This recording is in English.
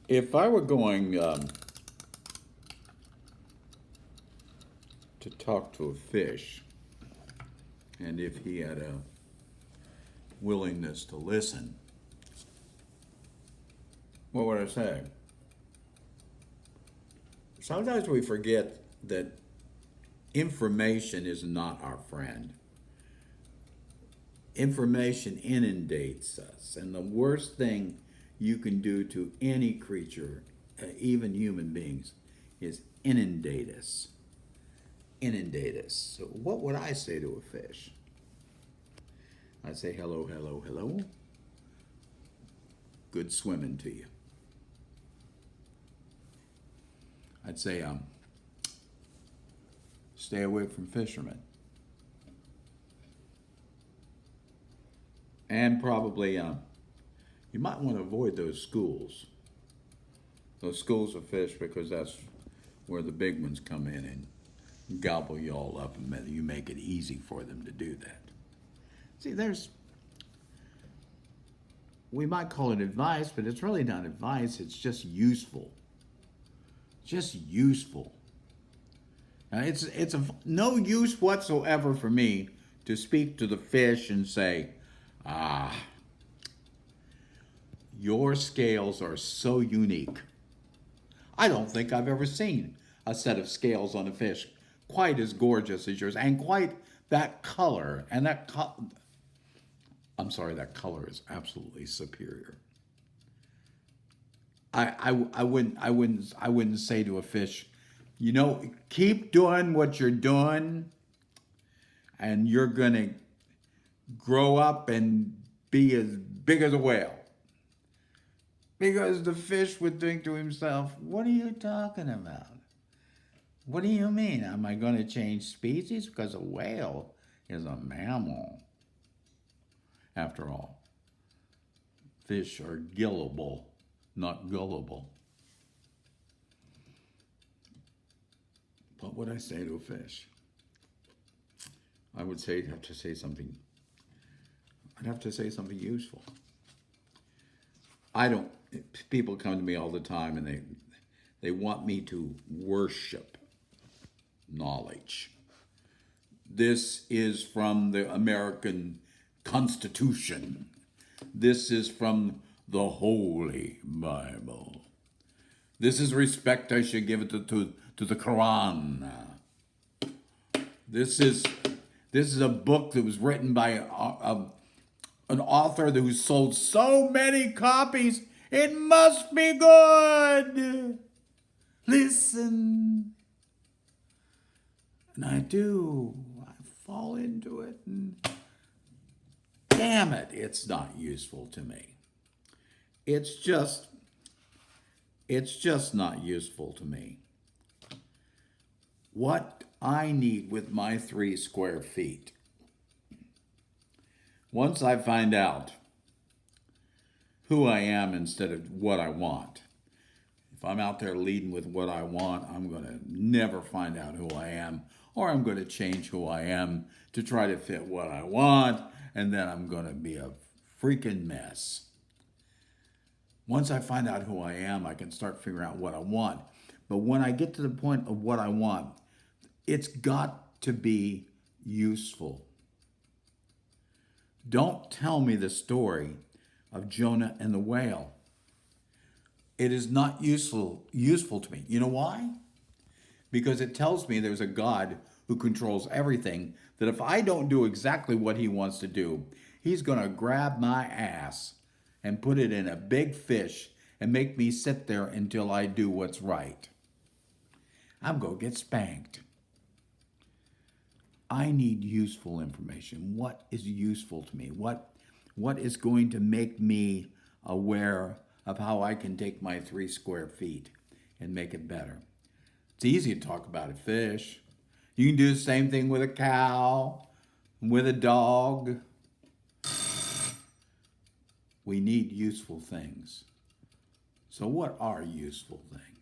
If I were going to talk to a fish, and if he had a willingness to listen, what would I say? Sometimes we forget that information is not our friend. Information inundates us, and the worst thing you can do to any creature, even human beings, is inundate us. Inundate us. So, what would I say to a fish? I'd say, hello, hello, hello. Good swimming to you. I'd say, stay away from fishermen. And probably, you might want to avoid those schools. Those schools of fish, because that's where the big ones come in and gobble you all up, and you make it easy for them to do that. See, we might call it advice, but it's really not advice, it's just useful. Just useful. Now, it's of no use whatsoever for me to speak to the fish and say, ah, your scales are so unique. I don't think I've ever seen a set of scales on a fish quite as gorgeous as yours, and quite that color. And I'm sorry, that color is absolutely superior. I wouldn't say to a fish, keep doing what you're doing, and you're gonna grow up and be as big as a whale. Because the fish would think to himself, what are you talking about? What do you mean? Am I going to change species? Because a whale is a mammal. After all, fish are gillable, not gullible. What would I say to a fish? I would have to say something. I'd have to say something useful. I don't. People come to me all the time, and they want me to worship knowledge. This is from the American Constitution. This is from the Holy Bible. This is respect I should give it to the Quran. This is a book that was written by an author who sold so many copies. It must be good. Listen. And I do. I fall into it, and damn it, it's not useful to me. It's just not useful to me. What I need with my 3 square feet, once I find out who I am instead of what I want, if I'm out there leading with what I want, I'm going to never find out who I am, or I'm going to change who I am to try to fit what I want, and then I'm going to be a freaking mess. Once I find out who I am, I can start figuring out what I want. But when I get to the point of what I want, it's got to be useful. Don't tell me the story of Jonah and the whale. It is not useful to me. You know why? Because it tells me there's a God who controls everything, that if I don't do exactly what he wants to do, he's going to grab my ass and put it in a big fish and make me sit there until I do what's right. I'm going to get spanked. I need useful information. What is useful to me? What is going to make me aware of how I can take my 3 square feet and make it better? It's easy to talk about a fish. You can do the same thing with a cow, with a dog. We need useful things. So what are useful things?